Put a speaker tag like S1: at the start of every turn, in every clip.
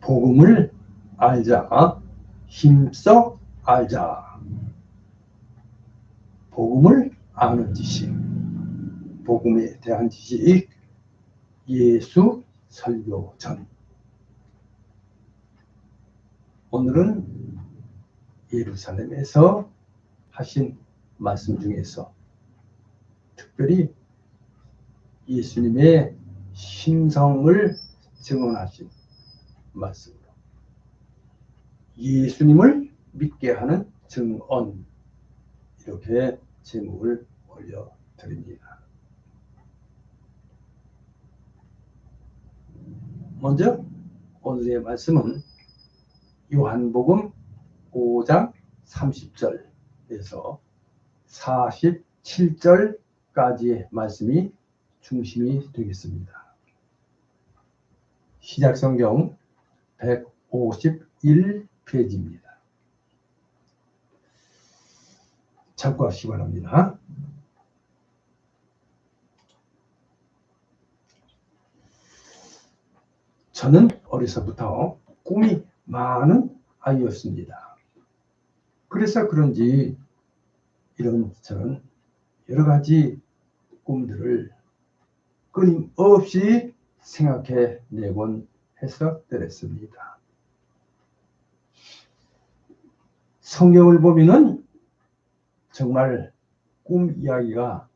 S1: 복음을 알자. 힘써 알자. 복음을 아는 지식, 복음에 대한 지식, 예수 설교전. 오늘은 예루살렘에서 하신 말씀 중에서 특별히 예수님의 신성을 증언하신 말씀으로 예수님을 믿게 하는 증언, 이렇게 제목을 올려드립니다. 먼저 오늘의 말씀은 요한복음 5장 30절에서 47절까지의 말씀이 중심이 되겠습니다. 시작성경 151페이지입니다. 참고하시기 바랍니다. 저는 어려서부터 꿈이 많은 아이였습니다. 그래서 그런지 이런저런 여러 가지 꿈들을 끊임없이 생각해 내곤 했었더랬습니다. 성경을 보면은 정말 꿈 이야기가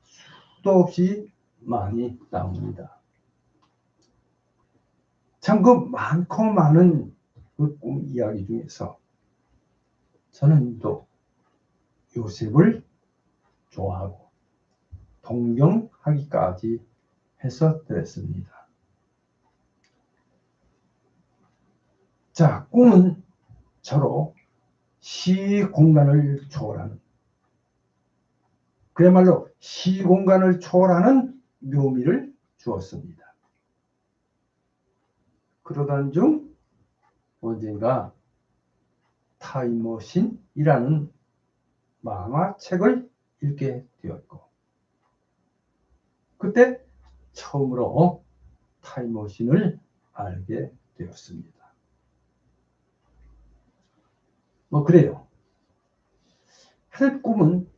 S1: 수도 없이 많이 나옵니다. 참 그 많고 많은 그 꿈 이야기 중에서 저는 또 요셉을 좋아하고 동경하기까지 했었더랬습니다. 자, 꿈은 저로 시공간을 초월하는, 그야말로 시공간을 초월하는 묘미를 주었습니다. 그러던 중 언젠가 타임머신이라는 만화책을 읽게 되었고, 그때 처음으로 타임머신을 알게 되었습니다. 그래요. 할 꿈은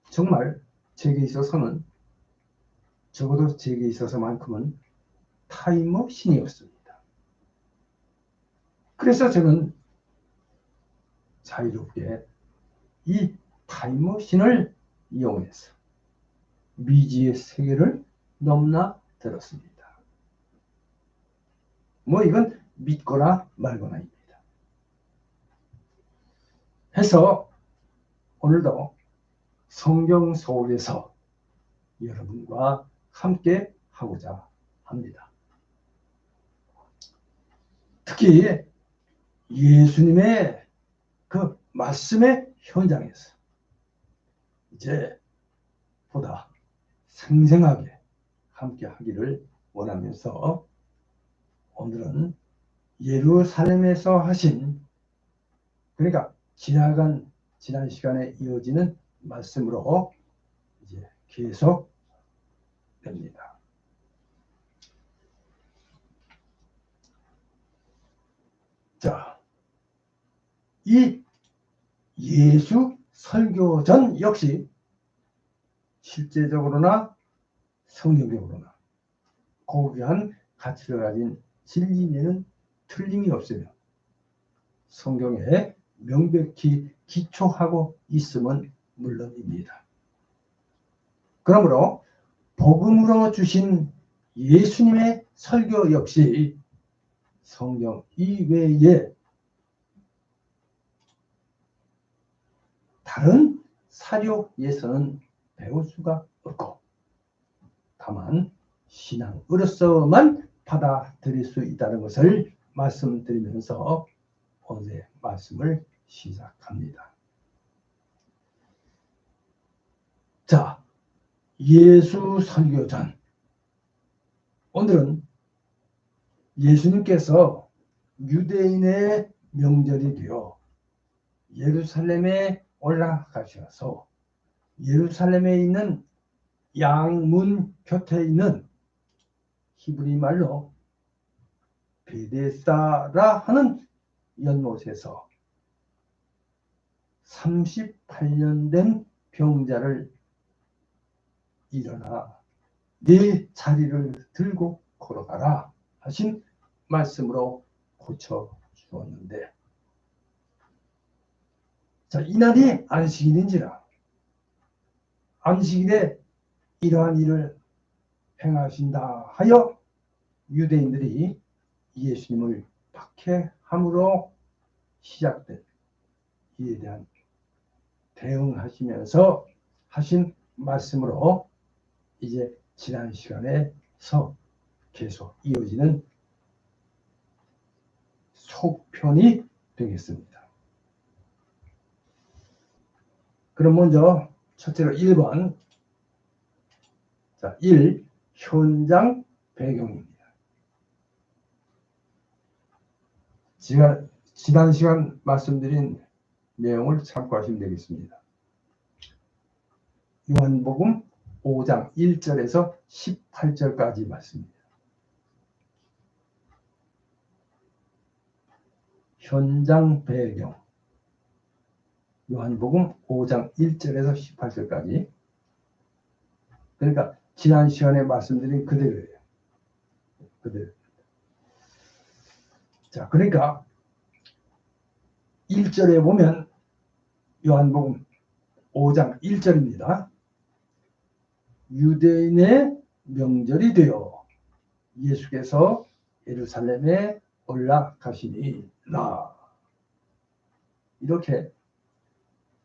S1: 정말 제게 있어서는, 적어도 제게 있어서만큼은 타임머신이었습니다. 그래서 저는 자유롭게 이 타임머신을 이용해서 미지의 세계를 넘나들었습니다. 이건 믿거나 말거나입니다. 해서 오늘도 성경 속에서 여러분과 함께 하고자 합니다. 특히 예수님의 그 말씀의 현장에서 이제 보다 생생하게 함께 하기를 원하면서 오늘은 예루살렘에서 하신, 그러니까 지난 시간에 이어지는 말씀으로 이제 계속 됩니다. 자, 이 예수 설교전 역시 실제적으로나 성경적으로나 고귀한 가치를 가진 진리에는 틀림이 없으며 성경에 명백히 기초하고 있음은 물론입니다. 그러므로 복음으로 주신 예수님의 설교 역시 성경 이외에 다른 사료에서는 배울 수가 없고, 다만 신앙으로서만 받아들일 수 있다는 것을 말씀드리면서 오늘의 말씀을 시작합니다. 자, 예수 설교전. 오늘은 예수님께서 유대인의 명절이 되어 예루살렘에 올라가셔서 예루살렘에 있는 양문 곁에 있는 히브리 말로 베데스다라 하는 연못에서 38년 된 병자를 일어나 네 자리를 들고 걸어가라 하신 말씀으로 고쳐주었는데, 자, 이날이 안식일인지라 안식일에 이러한 일을 행하신다 하여 유대인들이 예수님을 박해함으로 시작된 이에 대한 대응하시면서 하신 말씀으로 이제 지난 시간에서 계속 이어지는 속편이 되겠습니다. 그럼 먼저 첫째로 1번, 자, 1. 현장 배경입니다. 지난 시간 말씀드린 내용을 참고하시면 되겠습니다. 요한복음 5장 1절에서 18절까지 말씀입니다. 현장 배경, 요한복음 5장 1절에서 18절까지. 그러니까 지난 시간에 말씀드린 그대로예요. 그대로. 자, 그러니까 1절에 보면 요한복음 5장 1절입니다. 유대인의 명절이 되어 예수께서 예루살렘에 올라가시니라. 이렇게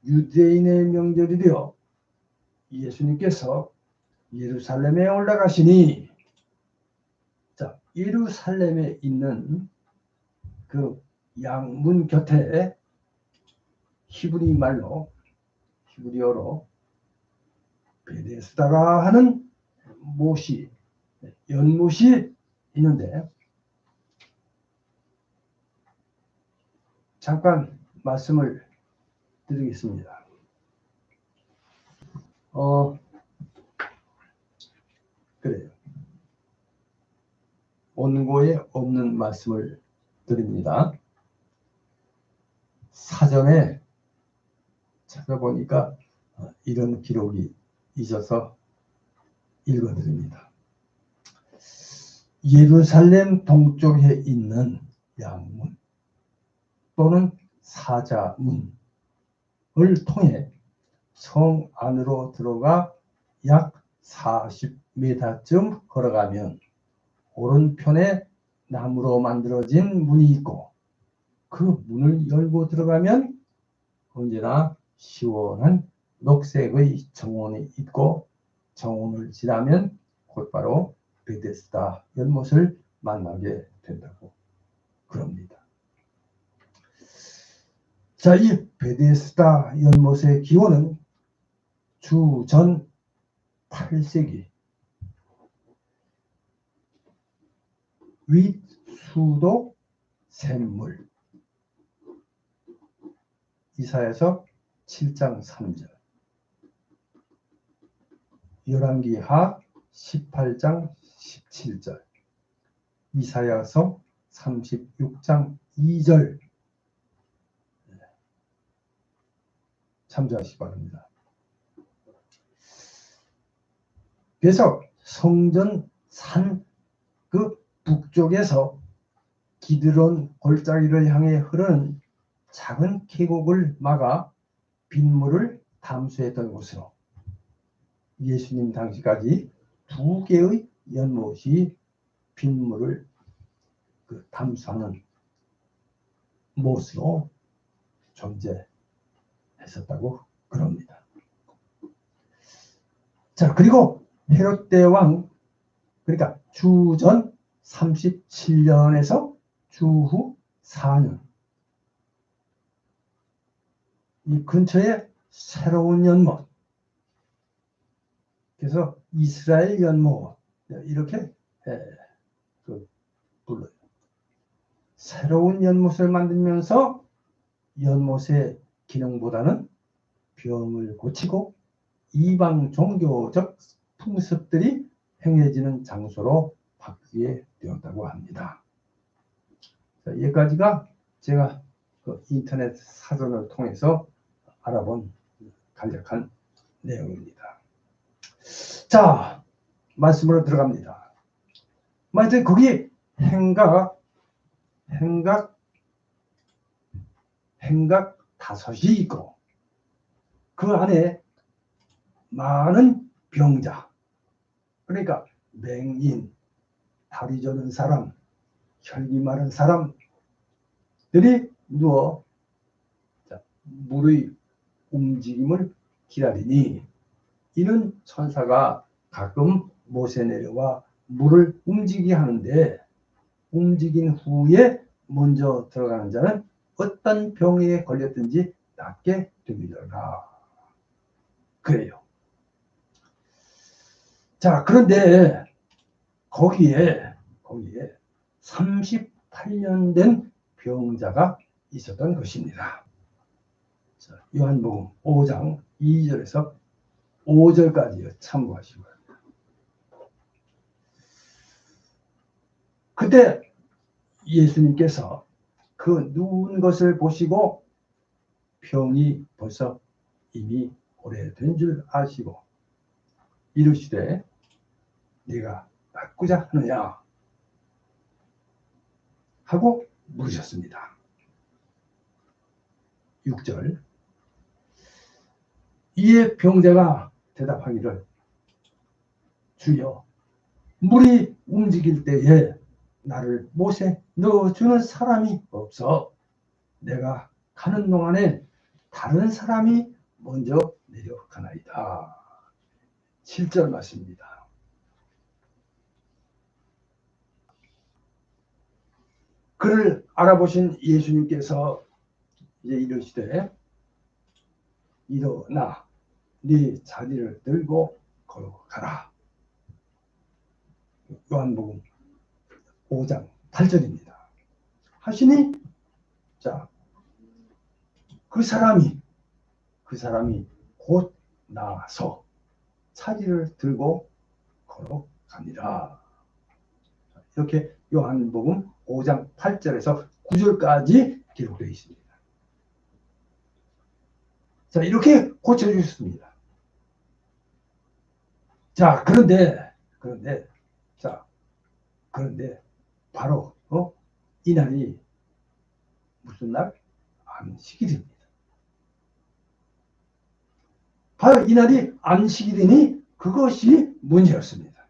S1: 유대인의 명절이 되어 예수님께서 예루살렘에 올라가시니, 자, 예루살렘에 있는 그 양문 곁에 히브리어로 베데스다가 하는 못이, 연못이 있는데, 잠깐 말씀을 드리겠습니다. 그래요. 원고에 없는 말씀을 드립니다. 사전에 찾아보니까 이런 기록이 있어서 읽어드립니다. 예루살렘 동쪽에 있는 양문 또는 사자문을 통해 성 안으로 들어가 약 40m쯤 걸어가면 오른편에 나무로 만들어진 문이 있고, 그 문을 열고 들어가면 언제나 시원한 녹색의 정원이 있고, 정원을 지나면 곧바로 베데스다 연못을 만나게 된다고 그럽니다. 자, 이 베데스다 연못의 기원은 주전 8세기 윗수도 샘물, 이사야서 7장 3절, 열왕기하 18장 17절, 이사야서 36장 2절 참조하시기 바랍니다. 그래서 성전 산 그 북쪽에서 기드론 골짜기를 향해 흐르는 작은 계곡을 막아 빗물을 담수했던 곳으로 예수님 당시까지 2개의 연못이 빗물을 담수하는 못으로 존재했었다고 그럽니다. 자, 그리고 헤롯 대왕, 그러니까 주전 37년에서 주후 4년, 이 근처에 새로운 연못, 그래서 이스라엘 연못 이렇게 불러요. 새로운 연못을 만들면서 연못의 기능보다는 병을 고치고 이방 종교적 풍습들이 행해지는 장소로 바뀌게 되었다고 합니다. 자, 여기까지가 제가 그 인터넷 사전을 통해서 알아본 간략한 내용입니다. 자, 말씀으로 들어갑니다. 하여튼 거기 행각 다섯이 있고 그 안에 많은 병자, 그러니까 맹인, 다리 저는 사람, 혈기 마른 사람들이 누워 물의 움직임을 기다리니 이는 천사가 가끔 못에 내려와 물을 움직이게 하는데 움직인 후에 먼저 들어가는 자는 어떤 병에 걸렸든지 낫게 되리라. 그래요. 자, 그런데 거기에 38년 된 병자가 있었던 것입니다. 자, 요한복음 5장 2절에서 5절까지 참고하시기 바랍니다. 그때 예수님께서 그 누운 것을 보시고 병이 벌써 이미 오래된 줄 아시고 이르시되 네가 낫고자 하느냐 하고 물으셨습니다. 6절 이에 병자가 대답하기를 주여 물이 움직일 때에 나를 못에 넣어주는 사람이 없어 내가 가는 동안에 다른 사람이 먼저 내려가나이다. 7절 말씀입니다. 그를 알아보신 예수님께서 이제 이르시되 일어나 네 자리를 들고 걸어가라. 요한복음 5장 8절입니다. 하시니 자, 그 사람이 곧 나와서 자리를 들고 걸어갑니다. 이렇게 요한복음 5장 8절에서 9절까지 기록되어 있습니다. 자, 이렇게 고쳐주셨습니다. 자, 그런데 바로 이날이 무슨 날? 안식일입니다. 바로 이날이 안식일이니 그것이 문제였습니다.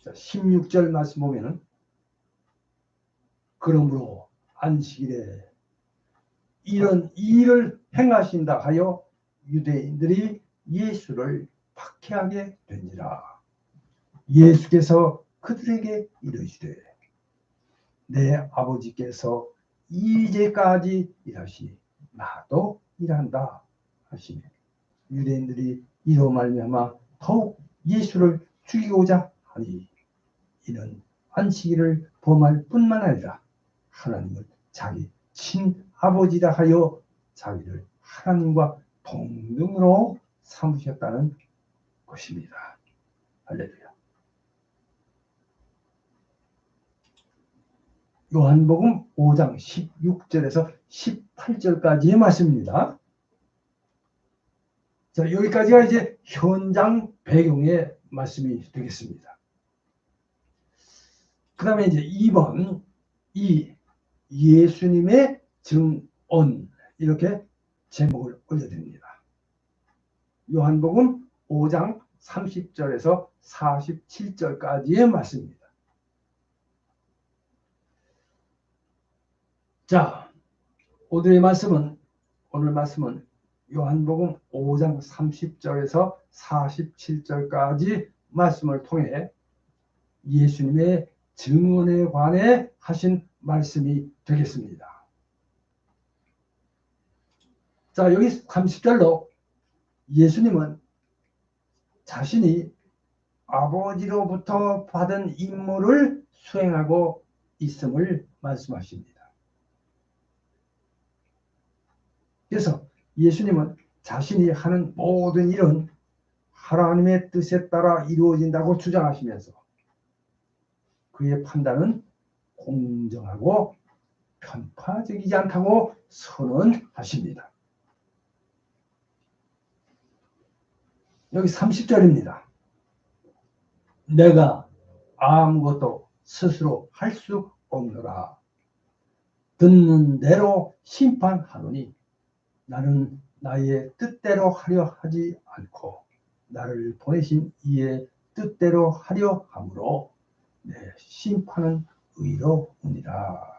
S1: 자, 16절 말씀 보면은 그러므로 안식일에 이런 일을 행하신다 하여 유대인들이 예수를 박해하게 된지라. 예수께서 그들에게 이르시되 내 아버지께서 이제까지 일하시니 나도 일한다 하시며 유대인들이 이로 말미암아 더욱 예수를 죽이고자 하니 이는 안식일을 범할 뿐만 아니라 하나님을 자기 친아버지라 하여 자기를 하나님과 동등으로 삼으셨다는 것입니다. 할렐루야. 요한복음 5장 16절에서 18절까지의 말씀입니다. 자, 여기까지가 이제 현장 배경의 말씀이 되겠습니다. 그 다음에 이제 2번, 이 예수님의 증언, 이렇게 제목을 올려드립니다. 요한복음 5장 30절에서 47절까지의 말씀입니다. 자, 오늘 말씀은 요한복음 5장 30절에서 47절까지 말씀을 통해 예수님의 증언에 관해 하신 말씀이 되겠습니다. 자, 여기 30절로 예수님은 자신이 아버지로부터 받은 임무를 수행하고 있음을 말씀하십니다. 그래서 예수님은 자신이 하는 모든 일은 하나님의 뜻에 따라 이루어진다고 주장하시면서 그의 판단은 공정하고 편파적이지 않다고 선언하십니다. 여기 30절입니다. 내가 아무것도 스스로 할 수 없노라. 듣는 대로 심판하노니 나는 나의 뜻대로 하려 하지 않고 나를 보내신 이의 뜻대로 하려 함으로 내 심판은 의로우니라.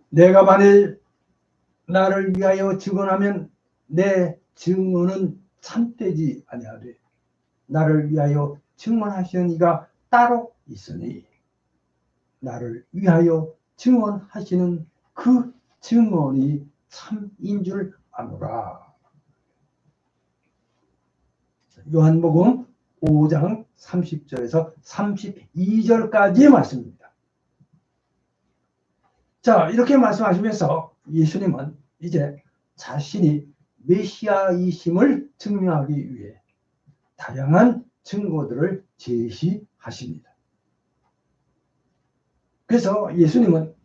S1: 내가 만일 나를 위하여 증언하면 내 증언은 참되지 아니하되 나를 위하여 증언하시는 이가 따로 있으니 나를 위하여 증언하시는 그 증언이 참인 줄 아노라. 요한복음 5장 30절에서 32절까지의 말씀입니다. 자, 이렇게 말씀하시면서 예수님은 이제 자신이 메시아이심을 증명하기 위해 다양한 증거들을 제시하십니다. 그래서 예수님은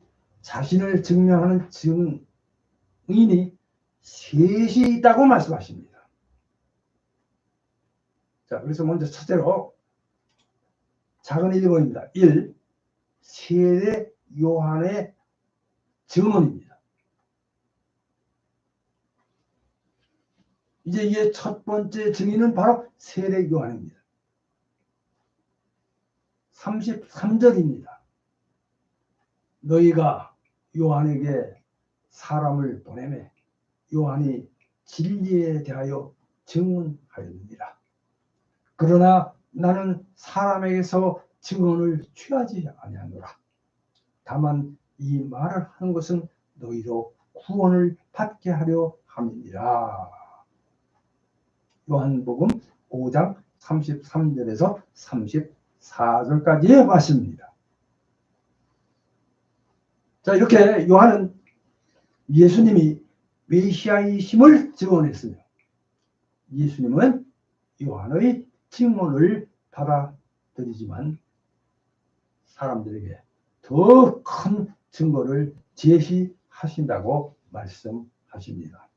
S1: 자신을 증명하는 증인이 셋이 있다고 말씀하십니다. 자, 그래서 먼저 첫째로 작은 1번입니다. 1. 세례 요한의 증언입니다. 이제 이게 첫 번째 증인은 바로 세례 요한입니다. 33절입니다. 너희가 요한에게 사람을 보내매 요한이 진리에 대하여 증언하였느니라. 그러나 나는 사람에게서 증언을 취하지 아니하노라. 다만 이 말을 하는 것은 너희로 구원을 받게 하려 함이니라. 요한복음 5장 33절에서 34절까지의 말씀입니다. 자, 이렇게 요한은 예수님이 메시아이심을 증언했으며 예수님은 요한의 증언을 받아들이지만 사람들에게 더 큰 증거를 제시하신다고 말씀하십니다.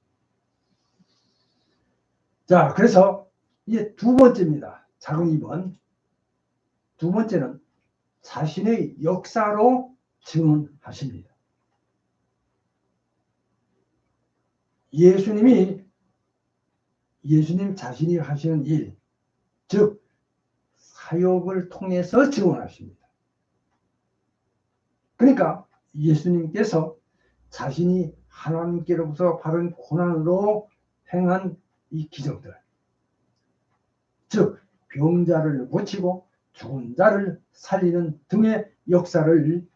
S1: 자, 그래서 이제 두 번째입니다. 작은 2번. 두 번째는 자신의 역사로 증언하십니다. 예수님 자신이 하시는 일, 즉 사역을 통해서 증언하십니다. 그러니까 예수님께서 자신이 하나님께로부터 받은 고난으로 행한 이 기적들, 즉 병자를 고치고 죽은 자를 살리는 등의 역사를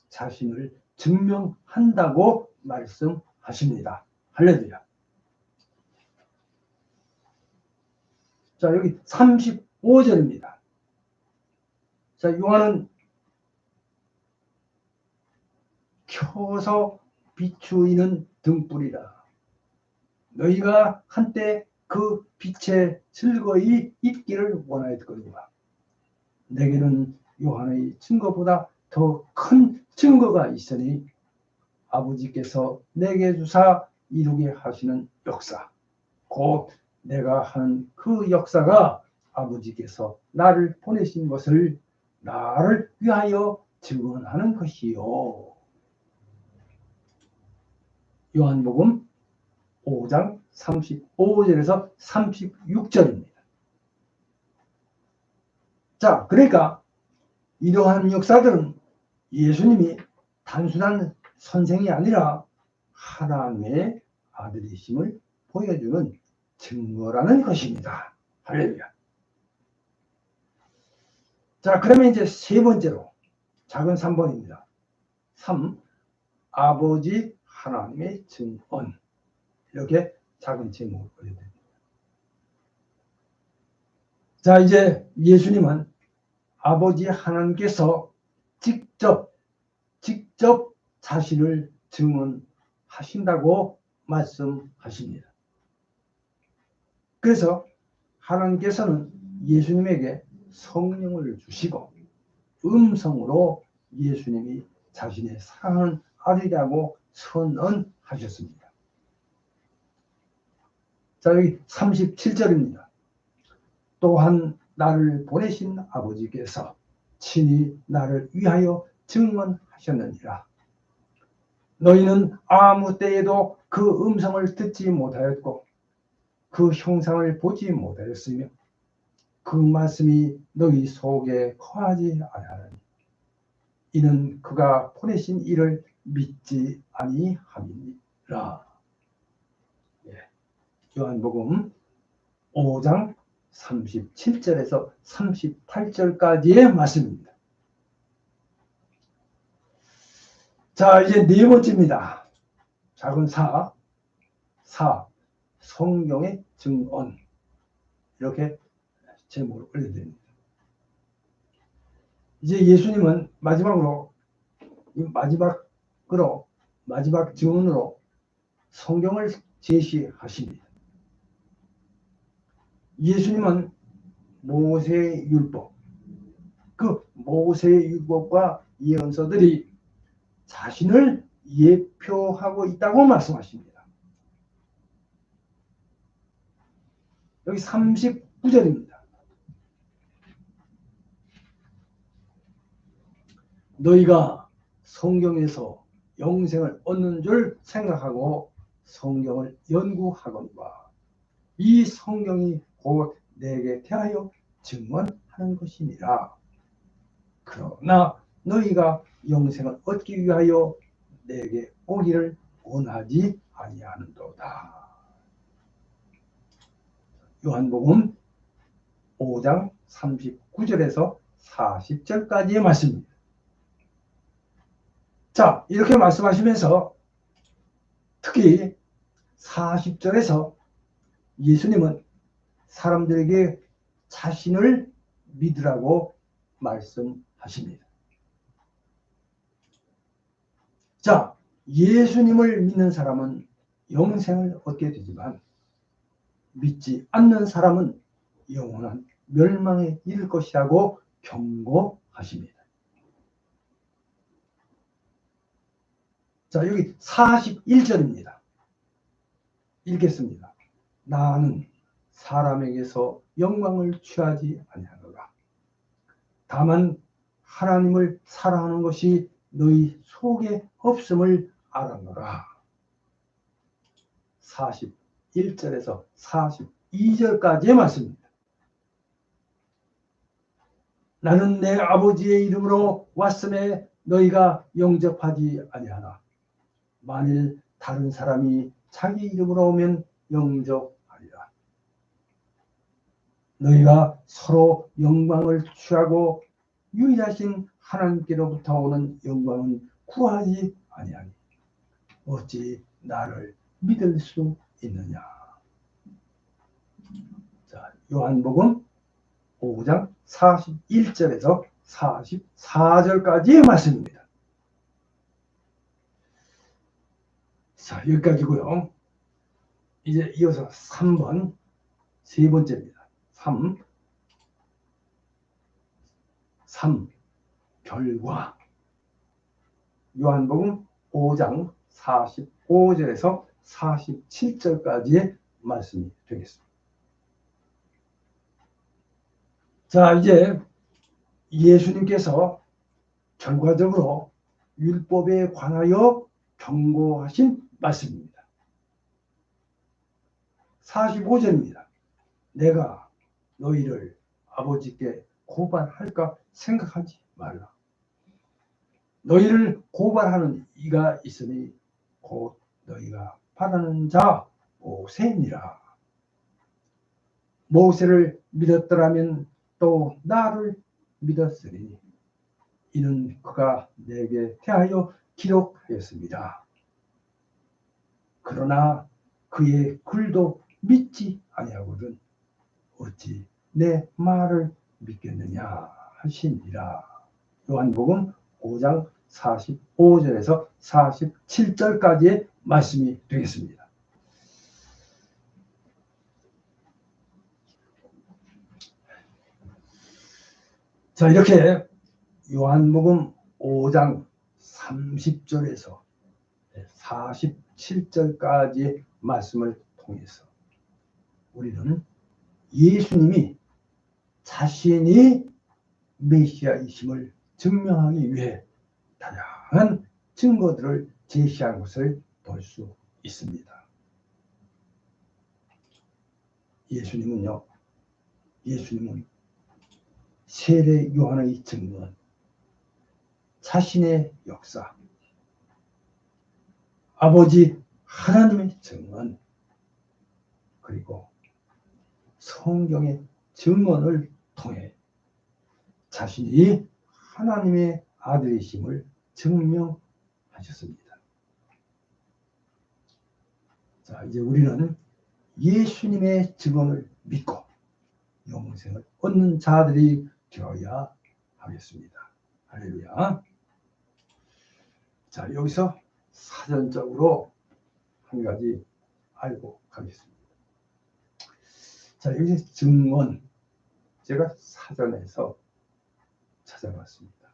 S1: 자신을 증명한다고 말씀하십니다. 할렐루야. 자, 여기 35절입니다. 자, 요한은 켜서 비추이는 등불이라. 너희가 한때 그 빛에 즐거이 있기를 원하였거니와 내게는 요한의 증거보다 더 큰 증거가 있으니 아버지께서 내게 주사 이루게 하시는 역사, 곧 내가 하는 그 역사가 아버지께서 나를 보내신 것을 나를 위하여 증언하는 것이요. 요한복음 5장 35절에서 36절입니다. 자, 그러니까 이러한 역사들은 예수님이 단순한 선생이 아니라 하나님의 아들이심을 보여주는 증거라는 것입니다. 할렐루야. 자, 그러면 이제 세 번째로 작은 3번입니다. 3. 아버지 하나님의 증언. 이렇게 작은 제목을 올려드립니다. 자, 이제 예수님은 아버지 하나님께서 직접 자신을 증언하신다고 말씀하십니다. 그래서 하나님께서는 예수님에게 성령을 주시고 음성으로 예수님이 자신의 사랑하는 아들이라고 선언하셨습니다. 자, 여기 37절입니다. 또한 나를 보내신 아버지께서 친히 나를 위하여 증언하셨느니라. 너희는 아무 때에도 그 음성을 듣지 못하였고 그 형상을 보지 못하였으며 그 말씀이 너희 속에 거하지 아니하나니 이는 그가 보내신 이를 믿지 아니함이니라. 요한복음 5장 37절에서 38절까지의 말씀입니다. 자, 이제 네 번째입니다. 작은 사, 성경의 증언. 이렇게 제목을 올려드립니다. 이제 예수님은 마지막 증언으로 성경을 제시하십니다. 예수님은 모세의 율법, 그 모세의 율법과 예언서들이 자신을 예표하고 있다고 말씀하십니다. 여기 39절입니다. 너희가 성경에서 영생을 얻는 줄 생각하고 성경을 연구하거니와 이 성경이 곧 내게 대하여 증언하는 것이니라. 그러나 너희가 영생을 얻기 위하여 내게 오기를 원하지 아니하는도다. 요한복음 5장 39절에서 40절까지의 말씀입니다. 자, 이렇게 말씀하시면서 특히 40절에서 예수님은 사람들에게 자신을 믿으라고 말씀하십니다. 자, 예수님을 믿는 사람은 영생을 얻게 되지만 믿지 않는 사람은 영원한 멸망에 이를 것이라고 경고하십니다. 자, 여기 41절입니다. 읽겠습니다. 나는 사람에게서 영광을 취하지 아니하노라. 다만 하나님을 사랑하는 것이 너희 속에 없음을 알아노라. 41절에서 42절까지의 말씀입니다. 나는 내 아버지의 이름으로 왔음에 너희가 영접하지 아니하나 만일 다른 사람이 자기 이름으로 오면 영접하리라. 너희가 서로 영광을 취하고 유일하신 하나님께로부터 오는 영광은 구하지 아니하니 어찌 나를 믿을 수 있느냐. 자, 요한복음 5장 41절에서 44절까지의 말씀입니다. 자, 여기까지고요. 이제 이어서 3번, 세 번째입니다. 3. 결과. 요한복음 5장 45절에서 47절까지의 말씀이 되겠습니다. 자, 이제 예수님께서 결과적으로 율법에 관하여 경고하신 말씀입니다. 45절입니다. 내가 너희를 아버지께 고발할까 생각하지 말라. 너희를 고발하는 이가 있으니 곧 너희가 바라는 자 모세니라. 모세를 믿었더라면 또 나를 믿었으리니 이는 그가 내게 대하여 기록하였습니다. 그러나 그의 글도 믿지 아니하거든 어찌 내 말을 믿겠느냐 하시니라. 요한복음 5장 45절에서 47절까지의 말씀이 되겠습니다. 자, 이렇게 요한복음 5장 30절에서 47절까지의 말씀을 통해서 우리는 예수님이 자신이 메시아이심을 증명하기 위해 다양한 증거들을 제시한 것을 볼 수 있습니다. 예수님은 세례 요한의 증언, 자신의 역사, 아버지 하나님의 증언, 그리고 성경의 증언을 통해 자신이 하나님의 아들이심을 증명하셨습니다. 자, 이제 우리는 예수님의 증언을 믿고 영생을 얻는 자들이 되어야 하겠습니다. 할렐루야. 자, 여기서 사전적으로 한 가지 알고 가겠습니다. 자, 여기서 증언, 제가 사전에서 찾아봤습니다.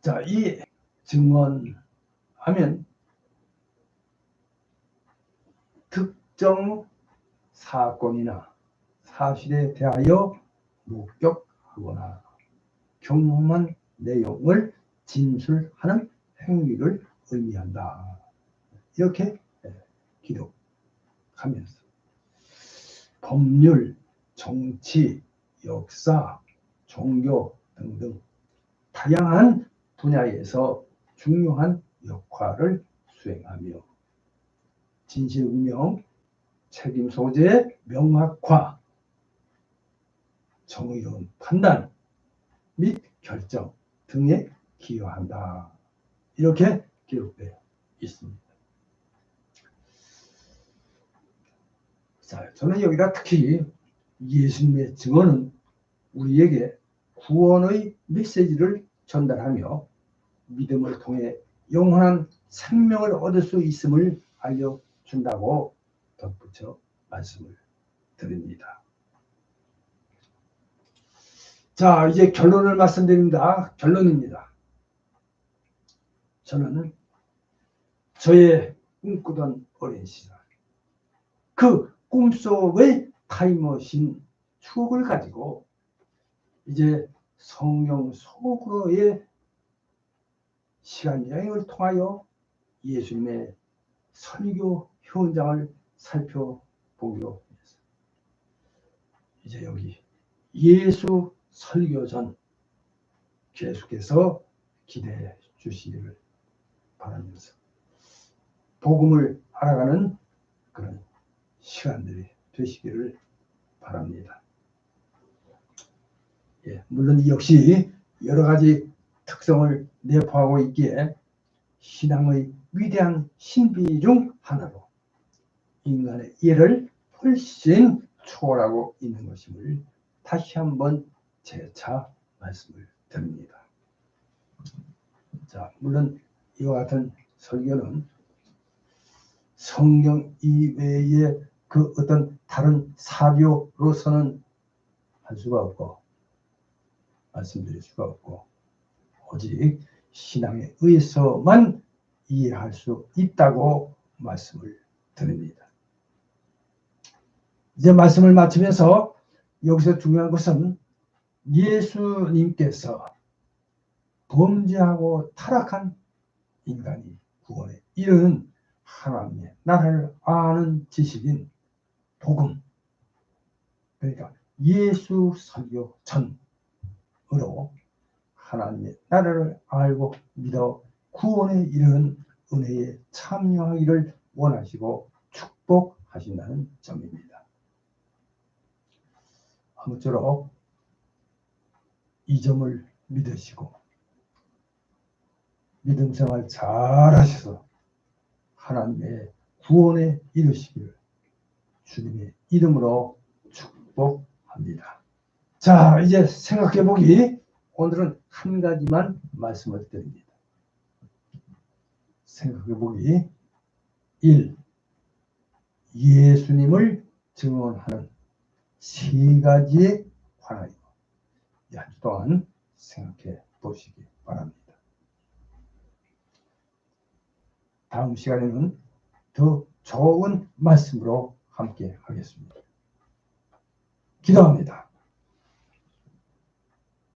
S1: 자, 이 증언하면 특정 사건이나 사실에 대하여 목격하거나 경험한 내용을 진술하는 행위를 의미한다. 이렇게 기록하면서 법률, 정치, 역사, 종교 등등 다양한 분야에서 중요한 역할을 수행하며 진실규명, 책임 소재의 명확화, 정의로운 판단 및 결정 등에 기여한다. 이렇게 기록되어 있습니다. 자, 저는 여기다 특히 예수님의 증언은 우리에게 구원의 메시지를 전달하며 믿음을 통해 영원한 생명을 얻을 수 있음을 알려준다고 덧붙여 말씀을 드립니다. 자, 이제 결론을 말씀드립니다. 결론입니다. 저는 저의 꿈꾸던 어린 시절, 그 꿈속의 타임머신 추억을 가지고 이제 성령 속으로의 시간 여행을 통하여 예수님의 설교 현장을 살펴보기로 했습니다. 이제 여기 예수 설교전 계속해서 기대해 주시기를 바라면서 복음을 알아가는 그런 시간들이 되시기를 바랍니다. 물론 이 역시 여러 가지 특성을 내포하고 있기에 신앙의 위대한 신비 중 하나로 인간의 이해를 훨씬 초월하고 있는 것임을 다시 한번 재차 말씀을 드립니다. 자, 물론 이와 같은 설교는 성경 이외의 그 어떤 다른 사료로서는 할 수가 없고 말씀드릴 수가 없고 오직 신앙에 의해서만 이해할 수 있다고 말씀을 드립니다. 이제 말씀을 마치면서 여기서 중요한 것은 예수님께서 범죄하고 타락한 인간이 구원에 이르는 하나님의 나라를 아는 지식인 복음, 그러니까 예수 설교 전으로 하나님의 나라를 알고 믿어 구원에 이르는 은혜에 참여하기를 원하시고 축복하신다는 점입니다. 아무쪼록 이 점을 믿으시고 믿음 생활 잘 하셔서 하나님의 구원에 이르시기를 주님의 이름으로 축복합니다. 자, 이제 생각해보기 오늘은 한 가지만 말씀을 드립니다. 생각해보기 1. 예수님을 증언하는 세 가지에 관하여 이 한 주 동안 생각해 보시기 바랍니다. 다음 시간에는 더 좋은 말씀으로 함께 하겠습니다. 기도합니다.